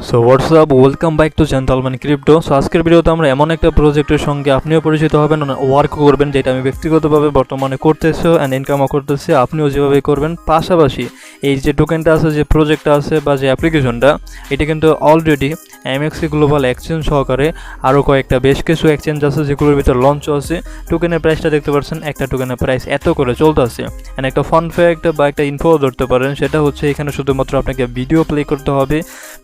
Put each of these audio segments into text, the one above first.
So WhatsApp, welcome back to gentleman crypto. So আজকের ভিডিওতে আমরা এমন একটা প্রজেক্টের সঙ্গে আপনিও পরিচিত হবেন, ওয়ার্ক করবেন, যেটা আমি ব্যক্তিগতভাবে বর্তমানে করতেছি অ্যান্ড ইনকামও করতেছি, আপনিও যেভাবে করবেন। পাশাপাশি এই যে টোকেনটা আছে, যে প্রজেক্টটা আছে বা যে অ্যাপ্লিকেশনটা, এটা কিন্তু অলরেডি এমএক্সি গ্লোবাল এক্সচেঞ্জ সহকারে আরও কয়েকটা বেশ কিছু এক্সচেঞ্জ আছে যেগুলোর ভিতরে লঞ্চ আছে। টোকেনের প্রাইসটা দেখতে পাচ্ছেন, একটা টোকেনের প্রাইস এত করে চলতেছে। অ্যান্ড একটা ফান ফ্যাক্ট বা একটা ইনফো ধরতে পারেন, সেটা হচ্ছে এখানে শুধুমাত্র আপনাকে ভিডিও প্লে করতে হবে,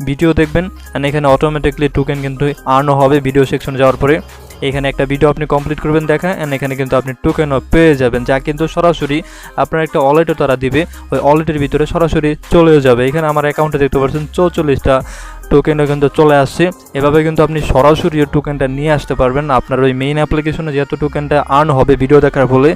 ভিডিও দেখবেন, অ্যান্ড এখানে অটোমেটিকলি টোকেন কিন্তু আর্নও হবে। ভিডিও সেকশনে যাওয়ার পরে এখানে একটা ভিডিও আপনি কমপ্লিট করবেন দেখা, অ্যান্ড এখানে কিন্তু আপনি টোকেনও পেয়ে যাবেন, যা কিন্তু সরাসরি আপনার একটা ওয়ালেটও তারা দিবে, ওই ওয়ালেটের ভিতরে সরাসরি চলেও যাবে। এখানে আমার অ্যাকাউন্টে দেখতে পাচ্ছেন 44টা টোকেনও কিন্তু চলে আসছে। এভাবে কিন্তু আপনি সরাসরি টোকেনটা নিয়ে আসতে পারবেন আপনার ওই মেইন অ্যাপ্লিকেশনে, যেহেতু টোকেনটা আর্ন হবে ভিডিও দেখার ফলে,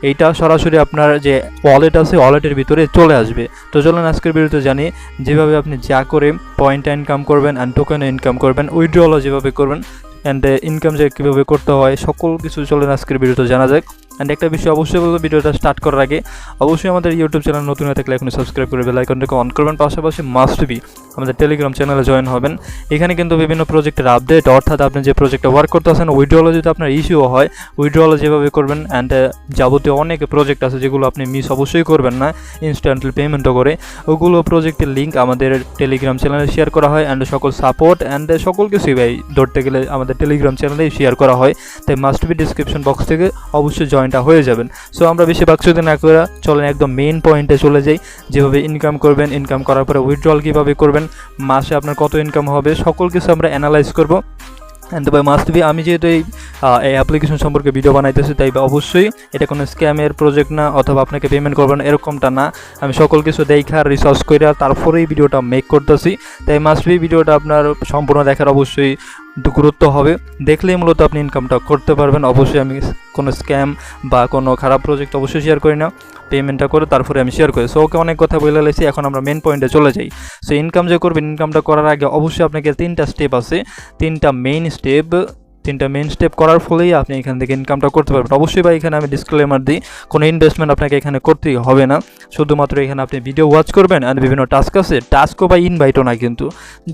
এইটা সরাসরি আপনার যে ওয়ালেট আছে ওয়ালেটের ভিতরে চলে আসবে। তো চলুন আজকের ভিডিওতে জানি যেভাবে আপনি যা করে পয়েন্টটা ইনকাম করবেন অ্যান্ড টোকেনে ইনকাম করবেন, উইথড্রলও যেভাবে করবেন, অ্যান্ড ইনকাম যে কীভাবে করতে হয় সকল কিছু চলেন আজকের ভিডিওতে জানা যাক। অ্যান্ড একটা বিষয় অবশ্যই বলবো, ভিডিওটা স্টার্ট করার আগে অবশ্যই আমাদের ইউটিউব চ্যানেল নতুন হয়ে থাকলে এখন সাবস্ক্রাইব করে বেল আইকনটাকে অন করবেন। পাশাপাশি মাস্ট বি আমাদের টেলিগ্রাম চ্যানেলে জয়েন হবেন। এখানে কিন্তু বিভিন্ন প্রজেক্টের আপডেট, অর্থাৎ আপনি যে প্রজেক্টে ওয়ার্ক করতে আসেন, উইথড্রলে যদি আপনার ইস্যুও হয়, উইথড্রলে যেভাবে করবেন, অ্যান্ড যাবতীয় অনেক প্রজেক্ট আছে যেগুলো আপনি মিস অবশ্যই করবেন না, ইনস্ট্যান্টলি পেমেন্টও করে, ওগুলো প্রজেক্টের লিঙ্ক আমাদের টেলিগ্রাম চ্যানেলে শেয়ার করা হয়। অ্যান্ড সকল সাপোর্ট অ্যান্ড সকল কিছুই ভাই ধরতে গেলে আমাদের টেলিগ্রাম চ্যানেলে শেয়ার করা হয়। তাই মাস্ট বি ডিসক্রিপশন বক্স থেকে অবশ্যই জয়েনটা হয়ে যাবেন। সো আমরা বেশি বাক্সতে না করে চলেন একদম মেইন পয়েন্টে চলে যাই, যেভাবে ইনকাম করবেন, ইনকাম করার পরে উইথড্রল কীভাবে করবেন, মাসে আপনার কত ইনকাম হবে, সকল কিছু আমরা অ্যানালাইজ করব। অ্যান্ড বাই মাস্ট বি আমি যেহেতু এই অ্যাপ্লিকেশন সম্পর্কে ভিডিও বানাইতেছি, তাই অবশ্যই এটা কোনো স্ক্যামের প্রজেক্ট না, অথবা আপনাকে পেমেন্ট করবেন এরকমটা না। আমি সকল কিছু দেখা রিসার্চ করে তারপরেই ভিডিওটা মেক করতেছি। তাই মাস্ট বি ভিডিওটা আপনার সম্পূর্ণ দেখার অবশ্যই গুরুত্ব হবে, দেখলেই মূলত আপনি ইনকামটা করতে পারবেন। অবশ্যই আমি কোনো স্ক্যাম বা কোনো খারাপ প্রজেক্ট অবশ্যই শেয়ার করি না, পেমেন্টটা করে তারপরে আমি শেয়ার করি। সো ওকে, অনেক কথা বলে লাইছি, এখন আমরা মেন পয়েন্টে চলে যাই। সো ইনকাম যে করবেন, ইনকামটা করার আগে অবশ্যই আপনাকে তিনটা স্টেপ আছে, তিনটা মেইন স্টেপ করার ফলেই আপনি এখান থেকে ইনকামটা করতে পারবেন। অবশ্যই ভাই এখানে আমি ডিসক্লেমার দিই, কোনো ইনভেস্টমেন্ট আপনাকে এখানে করতেই হবে না, শুধুমাত্র এখানে আপনি ভিডিও ওয়াচ করবেন, আর বিভিন্ন টাস্ক আছে, টাস্কও বা ইনভাইটও না, কিন্তু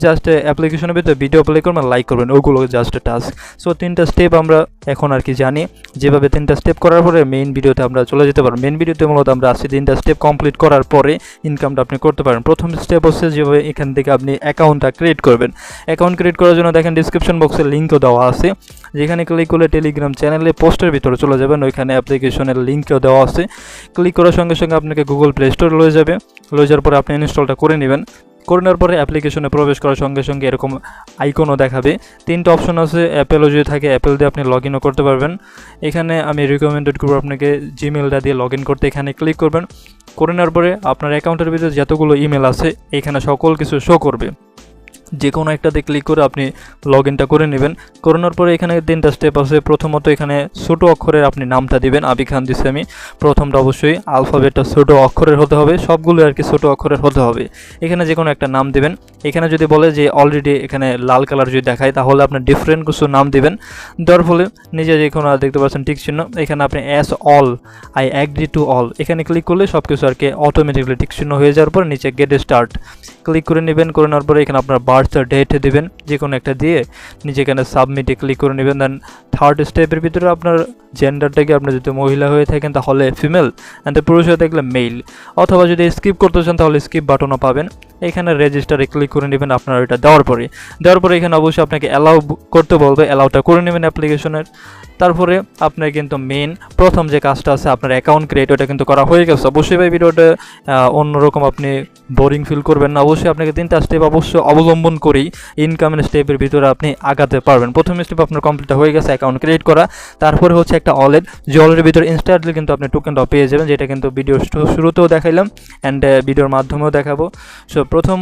জাস্ট অ্যাপ্লিকেশনের ভিতরে ভিডিও প্লে করবেন, লাইক করবেন, ওগুলো জাস্ট টাস্ক। সো তিনটা স্টেপ আমরা এখন আর কি জানি, যেভাবে তিনটা স্টেপ করার পরে মেইন ভিডিওতে আমরা চলে যেতে পারবো। মেইন ভিডিওতে মূলত আমরা আসছি তিনটা স্টেপ কমপ্লিট করার পরে ইনকামটা আপনি করতে পারেন। প্রথম স্টেপ হচ্ছে যেভাবে এখান থেকে আপনি অ্যাকাউন্টটা ক্রিয়েট করবেন। অ্যাকাউন্ট ক্রিয়েট করার জন্য দেখেন ডিসক্রিপশন বক্সে লিঙ্কও দেওয়া আছে, যেখানে ক্লিক করলে টেলিগ্রাম চ্যানেলে পোস্টের ভিতরে চলে যাবেন, ওইখানে অ্যাপ্লিকেশনের লিঙ্কও দেওয়া আছে। ক্লিক করার সঙ্গে সঙ্গে আপনাকে গুগল প্লে স্টোর লয়ে যাওয়ার পরে আপনি ইনস্টলটা করে নেবেন। করে নেওয়ার পরে অ্যাপ্লিকেশনে প্রবেশ করার সঙ্গে সঙ্গে এরকম আইকনও দেখাবে। তিনটা অপশন আছে, অ্যাপেলও যদি থাকে অ্যাপেল দিয়ে আপনি লগ ইনও করতে পারবেন। এখানে আমি রিকমেন্ডেড করবো আপনাকে জিমেলটা দিয়ে লগ ইন করতে। এখানে ক্লিক করবেন, করে নেওয়ার পরে আপনার অ্যাকাউন্টের ভিতরে যতগুলো ইমেল আছে এখানে সকল কিছু শো করবে। যে কোনো একটাতে ক্লিক করে আপনি লগ ইনটা করে নেবেন। করানোর পরে এখানে তিনটা স্টেপ আছে। প্রথমত এখানে ছোটো অক্ষরের আপনি নামটা দিবেন, আবি খান দিচ্ছি আমি। প্রথমটা অবশ্যই আলফাবেটটা ছোটো অক্ষরের হতে হবে, সবগুলো আর কি ছোটো অক্ষরের হতে হবে। এখানে যে কোনো একটা নাম দিবেন। এখানে যদি বলে যে অলরেডি এখানে লাল কালার যদি দেখায়, তাহলে আপনার ডিফারেন্ট কিছু নাম দিবেন। দেওয়ার ফলে নিজে যে কোনো দেখতে পাচ্ছেন টিক চিহ্ন, এখানে আপনি as all, I agree to all, এখানে ক্লিক করলে সব কিছু আর কি অটোমেটিকলি টিক চিহ্ন হয়ে যাওয়ার পর নিচে গেট স্টার্ট ক্লিক করে নেবেন। করে নেওয়ার পরে এখানে আপনার বার্থ ডেট দেবেন, যে কোনো একটা দিয়ে নিচে এখানে সাবমিটে ক্লিক করে নেবেন। দেন থার্ড স্টেপের ভিতরে আপনার জেন্ডারটাকে, আপনি যদি মহিলা হয়ে থাকেন তাহলে ফিমেল, অ্যান্ড পুরুষ হয়ে থাকলে মেল, অথবা যদি স্কিপ করতে চান তাহলে স্কিপ বাটনও পাবেন। এখানে রেজিস্টারে ক্লিক করে নেবেন আপনার এটা দেওয়ার পরে এখানে অবশ্যই আপনাকে অ্যালাউ করতে বলবে, অ্যালাউটা করে নেবেন অ্যাপ্লিকেশনের। তারপরে আপনার কিন্তু মেন প্রথম যে কাজটা আছে আপনার অ্যাকাউন্ট ক্রিয়েট, ওটা কিন্তু করা হয়ে গেছে। অবশ্যই ভাই ভিডিওটা অন্যরকম আপনি বোরিং ফিল করবেন না, অবশ্যই আপনাকে তিনটা স্টেপ অবশ্যই অবলম্বন করেই ইনকামের স্টেপের ভিতরে আপনি আগাতে পারবেন। প্রথম স্টেপ আপনার কমপ্লিট হয়ে গেছে, অ্যাকাউন্ট ক্রিয়েট করা। তারপরে হচ্ছে একটা ওয়ালেট, যে ওয়ালেটের ভিতরে ইনস্ট্যান্টলি কিন্তু আপনি টোকেনটা পেয়ে যাবেন, যেটা কিন্তু ভিডিও শুরুতেও দেখাইলাম অ্যান্ড ভিডিওর মাধ্যমেও দেখাবো। সো প্রথম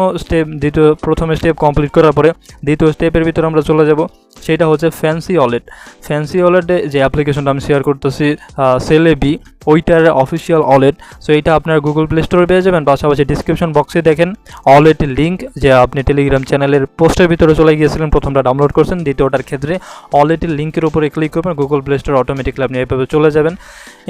স্টেপ কমপ্লিট করার পরে দ্বিতীয় স্টেপের ভিতরে আমরা চলে যাব, সেটা হচ্ছে ফ্যান্সি ওয়ালেট। ফ্যান্সি ওয়ালেটে যে অ্যাপ্লিকেশনটা আমি শেয়ার করতেছি সেলেবি, ওইটার অফিসিয়াল ওয়ালেট। সো এইটা আপনার গুগল প্লে স্টোরে পেয়ে যাবেন। পাশাপাশি ডিসক্রিপশন বক্সে দেখেন ওয়ালেটের লিঙ্ক, যে আপনি টেলিগ্রাম চ্যানেলের পোস্টের ভিতরে চলে গিয়েছিলেন, প্রথমটা ডাউনলোড করছেন, দ্বিতীয়টার ক্ষেত্রে ওয়ালেটের লিঙ্কের উপরে ক্লিক করবেন, গুগল প্লে স্টোর অটোমেটিকলি আপনি এভাবে চলে যাবেন।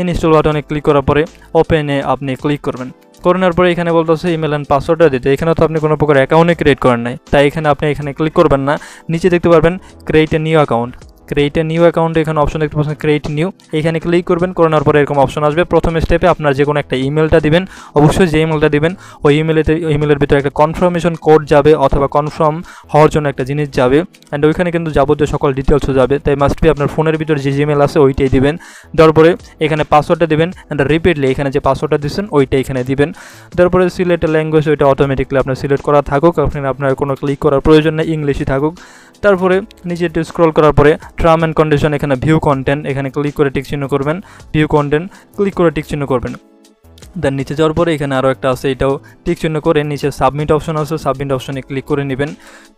ইনস্টল বাটনে ক্লিক করার পরে ওপেনে আপনি ক্লিক করবেন। করানোর পরে এখানে বলতেছে ইমেল অ্যান্ড পাসওয়ার্ডটা দিতে। এখানে তো আপনি কোনো প্রকার অ্যাকাউন্টে ক্রিয়েট করেন নাই, তাই এখানে আপনি এখানে ক্লিক করবেন না। নিচে দেখতে পারবেন create a new account, create a new account এখানে অপশন দেখতে পাচ্ছেন ক্রিয়েট নিউ, এখানে ক্লিক করবেন। করানোর পরে এরকম অপশন আসবে। প্রথম স্টেপে আপনার যে কোনো একটা ইমেলটা দিবেন, অবশ্যই যে ইমেলটা দিবেন ওই ইমেলের ভিতরে একটা কনফার্মেশন কোড যাবে অথবা কনফার্ম হওয়ার জন্য একটা জিনিস যাবে, অ্যান্ড ওইখানে কিন্তু যাবতীয় সকল ডিটেলসও যাবে। তাই মাস্ট বি আপনার ফোনের ভিতরে যে জিমেল আছে ওইটাই দিবেন। দেওয়ার পরে এখানে পাসওয়ার্ডটা দিবেন, অ্যান্ড রিপিটলি এখানে যে পাসওয়ার্ডটা দিচ্ছেন ওইটা এখানে দিবেন। তারপরে সিলেক্ট ল্যাঙ্গুয়েজ, ওইটা অটোমেটিকলি আপনার সিলেক্ট করা থাকুক, আপনার কোনো ক্লিক করার প্রয়োজন নেই, ইংলিশই থাকুক। তারপরে নিচে একটু স্ক্রল করার পরে টার্ম অ্যান্ড কন্ডিশন, এখানে ভিউ কন্টেন্ট, এখানে ক্লিক করে টিক চিহ্ন করবেন। ভিউ কন্টেন্ট ক্লিক করে টিক চিহ্ন করবেন। দেন নিচে যাওয়ার পরে এখানে আরও একটা আছে, এটাও টিক চিহ্ন করে নিচে সাবমিট অপশন আছে, সাবমিট অপশনে ক্লিক করে নেবেন।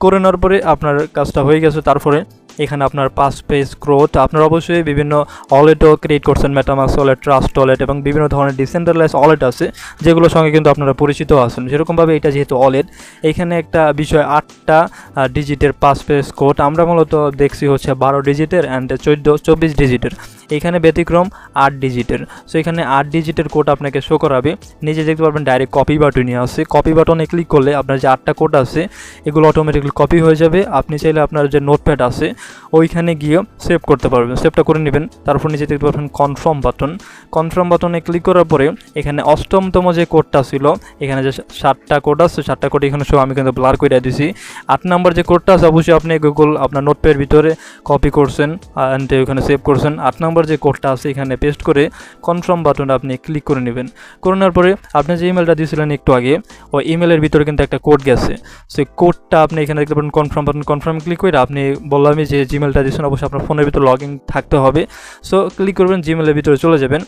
করে নেওয়ার পরে আপনার কাজটা হয়ে গেছে। তারপরে এখানে আপনার 5 পেজ গ্রোথ, আপনারা অবশ্যই বিভিন্ন ওয়ালেটও ক্রিয়েট করছেন, মেটামাস্ক ওয়ালেট, ট্রাস্ট ওয়ালেট এবং বিভিন্ন ধরনের ডিসেন্ট্রালাইজ ওয়ালেট আছে যেগুলোর সঙ্গে কিন্তু আপনারা পরিচিত আছেন। সেরকমভাবে এটা যেহেতু ওয়ালেট, এখানে একটা বিষয় 8টা ডিজিটের 5 পেজ কোড, আমরা মূলত দেখছি হচ্ছে 12 ডিজিটের অ্যান্ড 24 ডিজিটের, এখানে ব্যতিক্রম 8 ডিজিটের। সো এখানে 8 ডিজিটের কোড আপনাকে শো করাবে। নিজে দেখতে পারবেন ডাইরেক্ট কপি বাটনে আছে, কপি বাটনে ক্লিক করলে আপনার যে 8টা কোড আছে এগুলো অটোমেটিকলি কপি হয়ে যাবে। আপনি চাইলে আপনার যে নোটপ্যাড আছে ওইখানে গিয়ে সেভ করতে পারবেন, সেভটা করে নেবেন। তারপর নিচে দেখতে পারবেন কনফার্ম বাটন, কনফার্ম বাটনে ক্লিক করার পরে এখানে 8তম যে কোডটা ছিল, এখানে যে 7টা কোড আছে 7টা কোড এখানে সব আমি কিন্তু ব্লার করে দিয়েছি। 8 নম্বর যে কোডটা আছে অবশ্যই আপনি গুগল আপনার নোটপ্যাডের ভিতরে কপি করছেন অ্যান্ড ওখানে সেভ করছেন। 8 নম্বর যে কোডটা আছে এখানে পেস্ট করে কনফার্ম বাটনে আপনি ক্লিক করে নেবেন। করে নেওয়ার পরে আপনি যে ইমেলটা দিয়েছিলেন একটু আগে, ওই ইমেলের ভিতরে কিন্তু একটা কোড গেছে। সেই কোডটা আপনি এখানে দেখতে পারেন কনফার্ম বাটন, কনফার্ম ক্লিক করে আপনি বললামই যে জিমেলটা দিয়েছেন অবশ্যই আপনার ফোনের ভিতরে লগ ইন থাকতে হবে। সো ক্লিক করবেন, জিমেলের ভিতরে চলে যাবেন।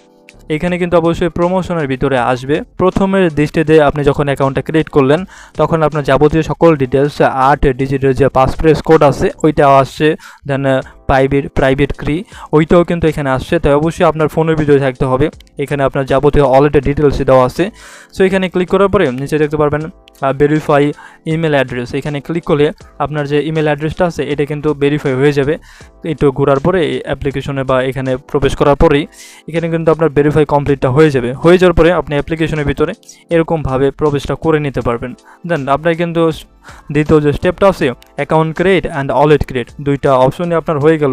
এখানে কিন্তু অবশ্যই প্রমোশনের ভিতরে আসবে। প্রথমের দৃষ্টিতে আপনি যখন অ্যাকাউন্টটা ক্রিয়েট করলেন তখন আপনার যাবতীয় সকল ডিটেলস 8 ডিজিটের যে 5 পেজ কোড আছে ওইটাও আসছে, দেন প্রাইভেট কি ওইটাও কিন্তু এখানে আসছে। তাই অবশ্যই আপনার ফোনের ভিতরে থাকতে হবে। এখানে আপনার যাবতীয় ওয়ালেটের ডিটেলস দেওয়া আছে। সো এখানে ক্লিক করার পরে নিচে দেখতে পারবেন ভেরিফাই ইমেল অ্যাড্রেস, এখানে ক্লিক করলে আপনার যে ইমেল অ্যাড্রেসটা আছে এটা কিন্তু ভেরিফাই হয়ে যাবে। একটু ঘোরার পরে অ্যাপ্লিকেশনে বা এখানে প্রবেশ করার পরেই এখানে কিন্তু আপনার ভেরিফাই কমপ্লিটটা হয়ে যাবে। হয়ে যাওয়ার পরে আপনি অ্যাপ্লিকেশনের ভিতরে এরকমভাবে প্রবেশটা করে নিতে পারবেন। দেন আপনার কিন্তু দ্বিতীয় যে স্টেপটা আছে account create and wallet create, দুইটা অপশনই আপনার হয়ে গেল।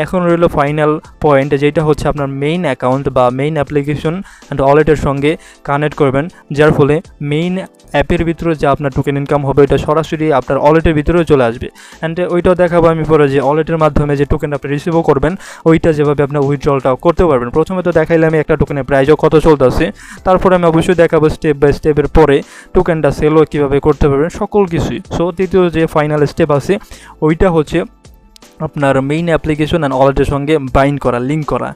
এখন রইল ফাইনাল পয়েন্ট, যেটা হচ্ছে আপনার মেইন অ্যাকাউন্ট বা মেইন অ্যাপ্লিকেশন অ্যান্ড ওয়ালেটের সঙ্গে কানেক্ট করবেন, যার ফলে মেইন অ্যাপের ভিতরে যে আপনার টোকেন ইনকাম হবে ওইটা সরাসরি আপনার ওয়ালেটের ভিতরেও চলে আসবে। অ্যান্ড ওইটাও দেখাবো আমি পরে যে ওয়ালেটের মাধ্যমে যে টোকেন আপনি রিসিভও করবেন ওইটা যেভাবে আপনার উইথড্রলটাও করতে পারবেন। প্রথমে তো দেখাইলে আমি একটা টোকেনের প্রাইসও কত চলতেছে, তারপরে আমি অবশ্যই দেখাবো স্টেপ বাই স্টেপের পরে টোকেনটা সেলও কীভাবে করতে পারবেন সকল কিছুই। সো তৃতীয় যে ফাইনাল স্টেপ আছে ওইটা হচ্ছে আপনার মেইন অ্যাপ্লিকেশন অ্যান্ড ওয়ালেটের সঙ্গে বাইন্ড করা, লিঙ্ক করা।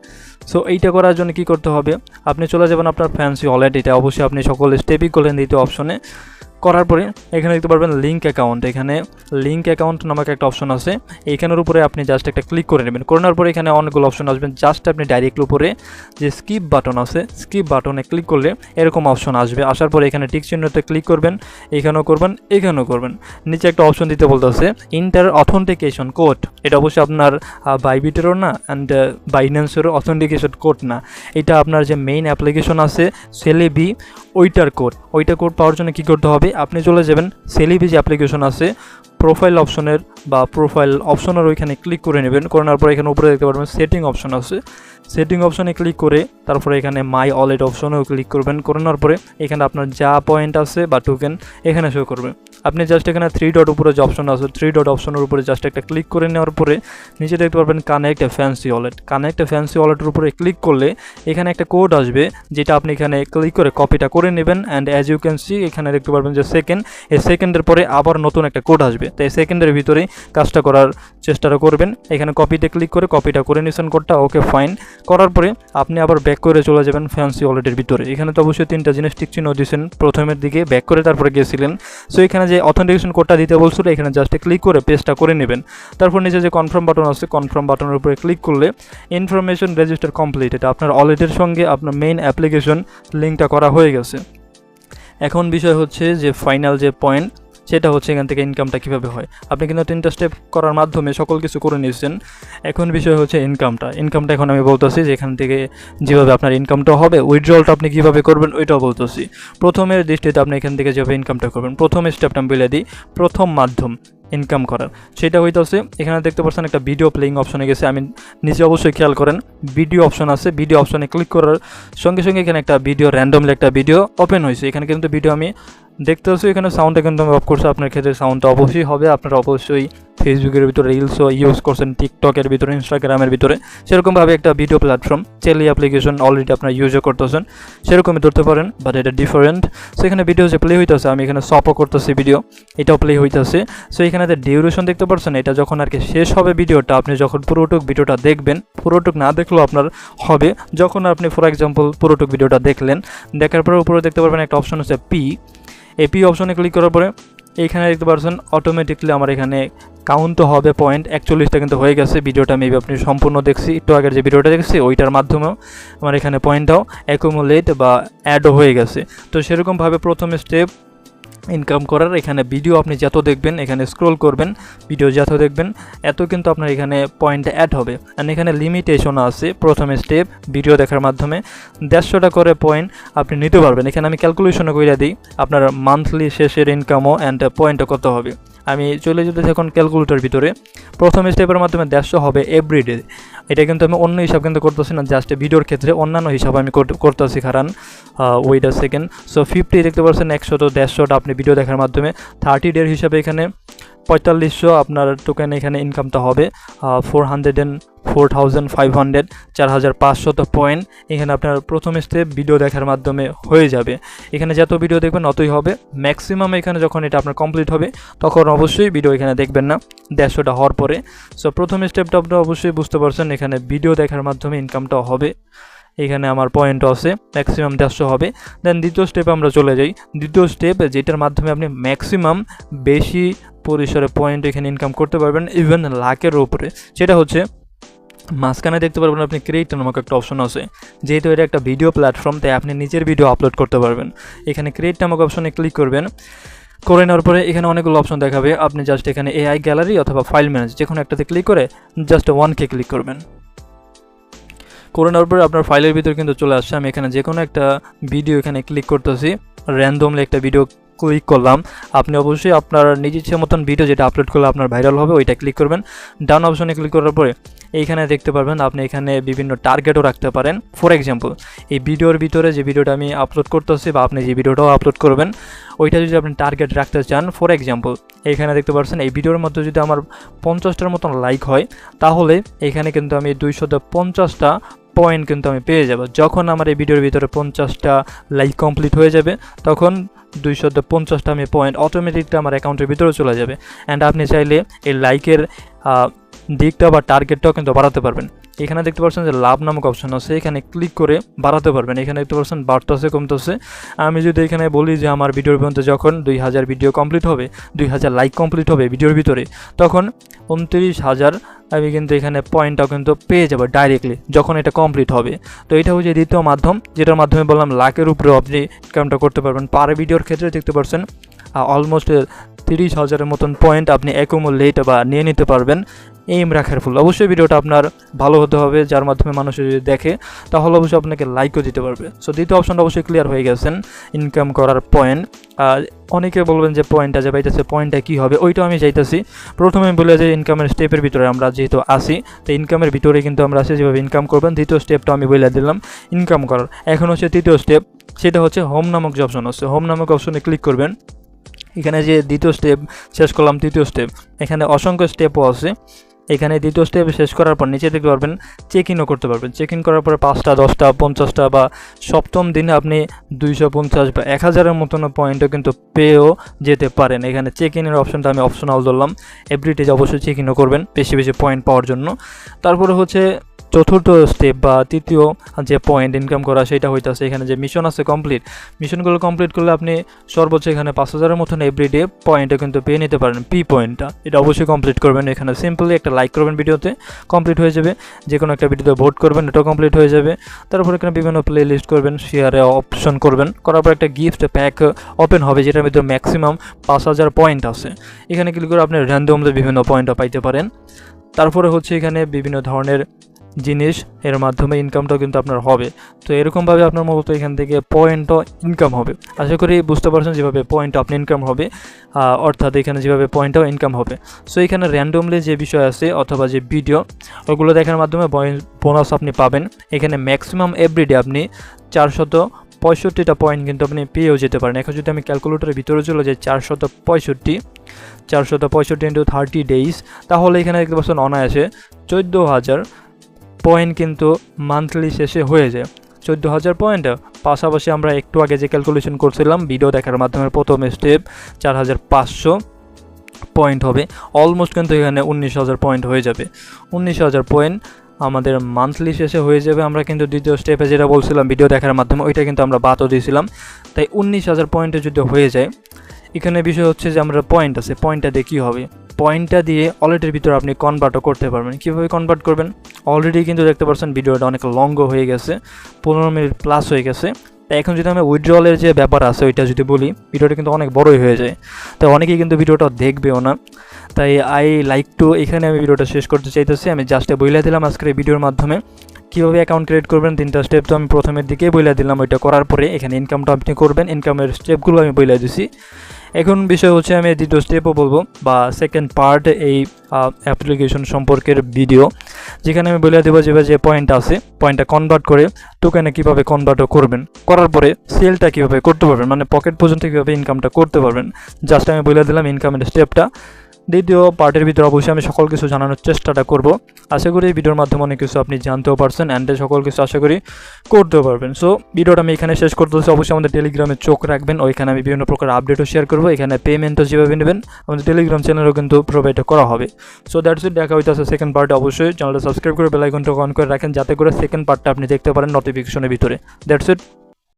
সো এইটা করার জন্য কী করতে হবে, আপনি চলে যাবেন আপনার ফ্যান্সি ওয়ালেট, এটা অবশ্যই আপনি সকল স্টেপই করলেন দ্বিতীয় অপশনে। করার পরে এখানে দেখতে পারবেন লিঙ্ক অ্যাকাউন্ট, এখানে লিঙ্ক অ্যাকাউন্ট নামক একটা অপশন আছে, এইখানের উপরে আপনি জাস্ট একটা ক্লিক করে নেবেন। করার পরে এখানে অনেকগুলো অপশন আসবেন, জাস্ট আপনি ডাইরেক্টলি উপরে যে স্কিপ বাটন আছে স্কিপ বাটনে ক্লিক করলে এরকম অপশন আসবে। আসার পরে এখানে টিক চিহ্নতে ক্লিক করবেন, এখানেও করবেন, এখানেও করবেন। নিচে একটা অপশন দিতে বলতেছে ইন্টার অথেন্টিকেশন কোড, এটা অবশ্যই আপনার বাইবিটেরও না অ্যান্ড বাইন্যান্সেরও অথেন্টিকেশন কোড না, এটা আপনার যে মেইন অ্যাপ্লিকেশন আছে সেলেবি ওইটার কোড। ওইটা কোড পাওয়ার জন্য কী করতে হবে, আপনি চলে যাবেন সেলেবি যে অ্যাপ্লিকেশন আছে প্রোফাইল অপশনের বা প্রোফাইল অপশনের ওইখানে ক্লিক করে নেবেন। করার পর এখানে উপরে দেখতে পারবেন সেটিং অপশন আছে, সেটিং অপশনে ক্লিক করে তারপরে এখানে মাই ওয়ালেট অপশনেও ক্লিক করবেন। করানোর পরে এখানে আপনার যা পয়েন্ট আছে বা টোকেন এখানে শো করবে। আপনি জাস্ট এখানে 3 ডট উপরে যে অপশন আছে 3 ডট অপশনের উপরে জাস্ট একটা ক্লিক করে নেওয়ার পরে নিচে দেখতে পারবেন কানেক্ট এ ফ্যান্সি ওয়ালেট, কানেক্ট এ ফ্যান্সি ওয়ালেটের উপরে ক্লিক করলে এখানে একটা কোড আসবে, যেটা আপনি এখানে ক্লিক করে কপিটা করে নেবেন। And as you can see এখানে দেখতে পারবেন যে সেকেন্ড, এই সেকেন্ডের পরে আবার নতুন একটা কোড আসবে, তাই সেকেন্ডের ভিতরেই কাজটা করার চেষ্টাটা করবেন। এখানে কপিতে ক্লিক করে কপিটা করে নিয়েছেন কোডটা, ওকে ফাইন। করার পরে আপনি আবার ব্যাক করে চলে যাবেন ফ্যান্সি ওয়ালেটের ভিতরে। এখানে তো অবশ্যই 3টা জিনিস টিক চিহ্ন দিয়েছেন, প্রথমের দিকে ব্যাক করে তারপরে গিয়েছিলেন। সো এখানে যে অথেন্টিকেশন কোডটা দিতে বলছিল এখানে জাস্ট ক্লিক করে পেস্টটা করে নেবেন। তারপর নিচে যে কনফার্ম বাটন আছে কনফার্ম বাটনের উপরে ক্লিক করলে ইনফরমেশন রেজিস্টার কমপ্লিট, এটা আপনার ওয়ালেটের সঙ্গে আপনার মেইন অ্যাপ্লিকেশন লিঙ্কটা করা হয়ে গেছে। এখন বিষয় হচ্ছে যে ফাইনাল যে পয়েন্ট সেটা হচ্ছে এখান থেকে ইনকামটা কীভাবে হয়। আপনি কিন্তু 3টা স্টেপ করার মাধ্যমে সকল কিছু করে নিয়েছেন। এখন বিষয় হচ্ছে ইনকামটা এখন আমি বলতেছি যে এখান থেকে যেভাবে আপনার ইনকামটা হবে, উইথড্রলটা আপনি কীভাবে করবেন ওইটাও বলতেছি। প্রথমের দৃষ্টিতে আপনি এখান থেকে যেভাবে ইনকামটা করবেন, প্রথম স্টেপটা আমি বলে দিই। প্রথম মাধ্যম ইনকাম করার সেটা হইতেছে, এখানে দেখতে পাচ্ছেন একটা ভিডিও প্লেইং অপশনে গেছে, আমি নিজে অবশ্যই খেয়াল করেন ভিডিও অপশন আছে, ভিডিও অপশনে ক্লিক করার সঙ্গে সঙ্গে এখানে একটা ভিডিও র্যান্ডমলি একটা ভিডিও ওপেন হয়েছে। এখানে কিন্তু ভিডিও আমি দেখতে পাচ্ছি, এখানে সাউন্ডটা কিন্তু আমি অফ করছি। আপনার ক্ষেত্রে সাউন্ডটা অবশ্যই হবে, আপনারা অবশ্যই ফেসবুকের ভিতরে রিলসও ইউজ করছেন, টিকটকের ভিতরে, ইনস্টাগ্রামের ভিতরে, সেরকমভাবে একটা video platform CELEBe application already আপনারা ইউজও করতেছেন, সেরকমই ধরতে পারেন, বাট এটা ডিফারেন্ট। সো এখানে ভিডিও যে প্লে হইতেছে, আমি এখানে স্টপও করতেছি ভিডিও, এটাও প্লে হইতেছে। সো এখানে ডিউরেশন দেখতে পাচ্ছেন, এটা যখন আর কি শেষ হবে ভিডিওটা, আপনি যখন পুরোটুক ভিডিওটা দেখবেন, পুরোটুক না দেখলেও আপনার হবে যখন আপনি ফর এক্সাম্পল পুরোটুক ভিডিওটা দেখলেন, দেখার পরে উপরে দেখতে পারবেন একটা অপশন আছে এই পি অপশনে ক্লিক করার পরে এইখানে দেখতে পাচ্ছেন অটোমেটিকলি আমার এখানে কাউন্ট হবে পয়েন্ট 41টা কিন্তু হয়ে গেছে। ভিডিওটা মেবি আপনি সম্পূর্ণ দেখছি, একটু আগের যে ভিডিওটা দেখছি ওইটার মাধ্যমেও আমার এখানে পয়েন্টটাও অ্যাকুমুলেট বা অ্যাডও হয়ে গেছে। তো সেরকমভাবে প্রথম স্টেপ ইনকাম করার, এখানে ভিডিও আপনি যত দেখবেন, এখানে স্ক্রল করবেন, ভিডিও যত দেখবেন এত কিন্তু আপনার এখানে পয়েন্ট অ্যাড হবে। অ্যান্ড এখানে লিমিটেশন আছে, প্রথম স্টেপ ভিডিও দেখার মাধ্যমে 150টা করে পয়েন্ট আপনি নিতে পারবেন। এখানে আমি ক্যালকুলেশনও করে দিই আপনার মান্থলি শেষের ইনকামও অ্যান্ড পয়েন্টও কত হবে। আমি চলে যেতেছি এখন ক্যালকুলেটর ভিতরে। প্রথম স্টেপের মাধ্যমে 150 হবে এভরিডে। এটা কিন্তু আমি অন্য হিসাব কিন্তু করতেছি না, জাস্ট ভিডিওর ক্ষেত্রে অন্যান্য হিসাব আমি করতেছি। কারণ ওয়েট আ সেকেন্ড। সো 50 দেখতে পাচ্ছেন, 100 তো 150টা আপনি ভিডিও দেখার মাধ্যমে 30 ডের হিসাবে এখানে 4500 আপনার টোকেন এখানে ইনকামটা হবে 4,500 4500 পয়েন্ট এখানে আপনার প্রথম স্টেপ ভিডিও দেখার মাধ্যমে হয়ে যাবে। এখানে যত ভিডিও দেখবেন অতই হবে। ম্যাক্সিমাম এখানে যখন এটা আপনার কমপ্লিট হবে তখন অবশ্যই ভিডিও এখানে দেখবেন না 150টা হওয়ার পরে। সো প্রথম স্টেপটা আপনারা অবশ্যই বুঝতে পারছেন, এখানে ভিডিও দেখার মাধ্যমে ইনকামটাও হবে। এখানে আমার পয়েন্টও আছে, ম্যাক্সিমাম 150 হবে। দেন দ্বিতীয় স্টেপে আমরা চলে যাই। দ্বিতীয় স্টেপ যেটার মাধ্যমে আপনি ম্যাক্সিমাম বেশি পরিসরে পয়েন্ট এখানে ইনকাম করতে পারবেন, ইভেন লাখের উপরে। সেটা হচ্ছে মাঝখানে দেখতে পারবেন আপনি ক্রিয়েট নামক একটা অপশন আছে। যেহেতু এটা একটা ভিডিও প্ল্যাটফর্ম, তাই আপনি নিজের ভিডিও আপলোড করতে পারবেন। এখানে ক্রিয়েট নামক অপশনে ক্লিক করবেন, করে নেওয়ার পরে এখানে অনেকগুলো অপশন দেখাবে। আপনি জাস্ট এখানে AI গ্যালারি অথবা ফাইল ম্যানেজ যে কোনো একটাতে ক্লিক করে জাস্ট 1K ক্লিক করবেন। করে নেওয়ার পরে আপনার ফাইলের ভিতরে কিন্তু চলে আসছে। আমি এখানে যে কোনো একটা ভিডিও এখানে ক্লিক করতেছি, র্যান্ডমলি একটা ভিডিও ক্লিক করলাম। আপনি অবশ্যই আপনার নিজের ইচ্ছে মতন ভিডিও যেটা আপলোড করলে আপনার ভাইরাল হবে ওইটা ক্লিক করবেন। ডান অপশনে ক্লিক করার পরে এইখানে দেখতে পারবেন আপনি এখানে বিভিন্ন টার্গেটও রাখতে পারেন। ফর এক্সাম্পল এই ভিডিওর ভিতরে যে ভিডিওটা আমি আপলোড করতেছি বা আপনি যে ভিডিওটাও আপলোড করবেন ওইটা যদি আপনি টার্গেট রাখতে চান, ফর এক্সাম্পল এইখানে দেখতে পাচ্ছেন এই ভিডিওর মধ্যে যদি আমার 50টার মতন লাইক হয় তাহলে এখানে কিন্তু আমি 250টা পয়েন্ট কিন্তু আমি পেয়ে যাব। যখন আমার এই ভিডিওর ভিতরে 50টা লাইক কমপ্লিট হয়ে যাবে তখন 250টা আমি পয়েন্ট অটোমেটিকলি আমার অ্যাকাউন্টের ভিতরে চলে যাবে। অ্যান্ড আপনি চাইলে এই লাইকের দিকটা বা টার্গেটটাও কিন্তু বাড়াতে পারবেন। এখানে দেখতে পাচ্ছেন যে লাভ নামক অপশন আছে, এখানে ক্লিক করে বাড়াতে পারবেন। এখানে দেখতে পাচ্ছেন বাড়তেছে কমতেছে। আমি যদি এখানে বলি যে আমার ভিডিওর পর্যন্ত যখন 2000 ভিডিও কমপ্লিট হবে, 2000 লাইক কমপ্লিট হবে ভিডিওর ভিতরে, তখন 29,000 আমি কিন্তু এখানে পয়েন্টটাও কিন্তু পেয়ে যাবো ডাইরেক্টলি যখন এটা কমপ্লিট হবে। তো এটা হচ্ছে দ্বিতীয় মাধ্যম, যেটার মাধ্যমে বললাম লাখের উপরে আপনি ইনকামটা করতে পারবেন। পার ভিডিওর ক্ষেত্রে দেখতে পাচ্ছেন অলমোস্ট 30,000-এর মতন পয়েন্ট আপনি অ্যাকুমুলেট বা নিয়ে নিতে পারবেন এইম রাখার ফলে। অবশ্যই ভিডিওটা আপনার ভালো হতে হবে, যার মাধ্যমে মানুষ যদি দেখে তাহলে অবশ্যই আপনাকে লাইকও দিতে পারবে। সো দ্বিতীয় অপশনটা অবশ্যই ক্লিয়ার হয়ে গেছেন, ইনকাম করার পয়েন্ট। অনেকে বলবেন যে পয়েন্টটা যে পাইতেছে পয়েন্টটা কী হবে, ওইটাও আমি চাইতেছি। প্রথমে বলে যে ইনকামের স্টেপের ভিতরে আমরা যেহেতু আসি, তো ইনকামের ভিতরে কিন্তু আমরা আসি যেভাবে ইনকাম করবেন। দ্বিতীয় স্টেপটা আমি বলে দিলাম ইনকাম করার। এখন হচ্ছে তৃতীয় স্টেপ, সেটা হচ্ছে হোম নামক যে অপশন আছে, হোম নামক অপশনে ক্লিক করবেন। এখানে যে দ্বিতীয় স্টেপ শেষ করলাম, তৃতীয় স্টেপ, এখানে অসংখ্য স্টেপও আছে। এখানে দ্বিতীয় স্টেপ শেষ করার পর নিচে দেখতে পারবেন চেক ইনও করতে পারবেন। চেক ইন করার পরে 5টা 10টা 50টা বা সপ্তম দিনে আপনি 250 বা 1000-এর মতন পয়েন্টও কিন্তু পেয়েও যেতে পারেন। এখানে চেক ইনের অপশনটা আমি অপশনাল ধরলাম। এভরিডে অবশ্যই চেক ইনও করবেন বেশি বেশি পয়েন্ট পাওয়ার জন্য। তারপরে হচ্ছে চতুর্থ স্টেপ বা তৃতীয় যে পয়েন্ট ইনকাম করা সেটা হইতাছে এখানে যে মিশন আছে কমপ্লিট, মিশনগুলো কমপ্লিট করলে আপনি সর্বোচ্চ এখানে 5,000-এর মতন এভরিডে পয়েন্টটা কিন্তু পেয়ে নিতে পারেন। পি পয়েন্টটা এটা অবশ্যই কমপ্লিট করবেন। এখানে সিম্পলি একটা লাইক করবেন ভিডিওতে, কমপ্লিট হয়ে যাবে। যে কোনো একটা ভিডিওতে ভোট করবেন, এটাও কমপ্লিট হয়ে যাবে। তারপর এখানে বিভিন্ন প্লে লিস্ট করবেন, শেয়ারে অপশন করবেন, করার পর একটা গিফট প্যাক ওপেন হবে যেটার মধ্যে ম্যাক্সিমাম 5,000 পয়েন্ট আছে। এখানে ক্লিক করে আপনি র্যান্ডমলি বিভিন্ন পয়েন্টও পাইতে পারেন। তারপরে হচ্ছে এখানে বিভিন্ন ধরনের জিনিস এর মাধ্যমে ইনকামটাও কিন্তু আপনার হবে। তো এরকমভাবে আপনার মূলত এখান থেকে পয়েন্টও ইনকাম হবে। আশা করি বুঝতে পারছেন যেভাবে পয়েন্ট আপনি ইনকাম হবে, অর্থাৎ এখানে যেভাবে পয়েন্টও ইনকাম হবে। সো এখানে র্যান্ডমলি যে বিষয় আছে অথবা যে ভিডিও ওগুলো দেখার মাধ্যমে বোনাস আপনি পাবেন। এখানে ম্যাক্সিমাম এভরিডে আপনি 465টা পয়েন্ট কিন্তু আপনি পেয়েও যেতে পারেন। এখন যদি আমি ক্যালকুলেটরের ভিতরে চলে যাই 465 ইন্টু 30 ডেইজ, তাহলে এখানে দেখতে পাচ্ছেন অনায়াসে 14,000 পয়েন্ট কিন্তু মান্থলি শেষে হয়ে যায়। 14,000 পয়েন্ট পাশাপাশি আমরা একটু আগে যে ক্যালকুলেশন করছিলাম ভিডিও দেখার মাধ্যমে প্রথম স্টেপ 4,500 পয়েন্ট হবে। অলমোস্ট কিন্তু এখানে 19,000 পয়েন্ট হয়ে যাবে। 19,000 পয়েন্ট আমাদের মান্থলি শেষে হয়ে যাবে। আমরা কিন্তু দ্বিতীয় স্টেপে যেটা বলছিলাম ভিডিও দেখার মাধ্যমে ওইটা কিন্তু আমরা বাদও দিয়েছিলাম। তাই 19,000 পয়েন্টে যদি হয়ে যায়, এখানে বিষয় হচ্ছে যে আমরা পয়েন্ট আছে, পয়েন্টটা দিয়ে কী হবে, পয়েন্টটা দিয়ে ওয়ালেটের ভিতরে আপনি কনভার্টও করতে পারবেন। কীভাবে কনভার্ট করবেন, অলরেডি কিন্তু দেখতে পাচ্ছেন ভিডিওটা অনেক লঙ্গ হয়ে গেছে, 15 মিনিট প্লাস হয়ে গেছে। তাই এখন যদি আমি উইথড্রয়ালের যে ব্যাপার আছে ওইটা যদি বলি, ভিডিওটা কিন্তু অনেক বড়ই হয়ে যায়। তাই অনেকেই কিন্তু ভিডিওটা দেখবেও না। তাই আই লাইক টু এখানে আমি ভিডিওটা শেষ করতে চাইতেছি। আমি জাস্ট বইলা দিলাম আজকের এই ভিডিওর মাধ্যমে কীভাবে অ্যাকাউন্ট ক্রিয়েট করবেন। 3টা স্টেপ তো আমি প্রথমের দিকেই বইলা দিলাম। ওইটা করার পরে এখানে ইনকামটা আপনি করবেন, ইনকামের স্টেপগুলো আমি বইলা দিছি। এখন বিষয় হচ্ছে আমি দ্বিতীয় স্টেপও বলবো বা সেকেন্ড পার্ট এই অ্যাপ্লিকেশন সম্পর্কের ভিডিও, যেখানে আমি বলে দেবো যে পয়েন্ট আছে পয়েন্টটা কনভার্ট করে টোকেনে কীভাবে কনভার্টও করবেন, করার পরে সেলটা কীভাবে করতে পারবেন, মানে পকেট পর্যন্ত কীভাবে ইনকামটা করতে পারবেন। জাস্ট আমি বলে দিলাম ইনকামের স্টেপটা। দ্বিতীয় পার্টের ভিতরে অবশ্যই আমি সকল কিছু জানানোর চেষ্টাটা করব। আশা করি এই ভিডিওর মাধ্যমে অনেক কিছু আপনি জানতেও পারছেন অ্যান্ড সকল কিছু আশা করি করতেও পারবেন। সো ভিডিওটা আমি এখানে শেষ করতেছি। অবশ্যই আমাদের টেলিগ্রামে চোখ রাখবেন, ওইখানে আমি বিভিন্ন প্রকার আপডেটও শেয়ার করবো। এখানে পেমেন্টও যেভাবে নেবেন আমাদের টেলিগ্রাম চ্যানেলও কিন্তু প্রোভাইড করা হবে। সো দ্যাটস ইট, দেখা হইতেছে সেকেন্ড পার্টে। অবশ্যই চ্যানেলটা সাবস্ক্রাইব করে বেল আইকনটা অন করে রাখেন যাতে করে সেকেন্ড পার্টটা আপনি দেখতে পারেন নোটিফিকেশনের ভিতরে। That's it.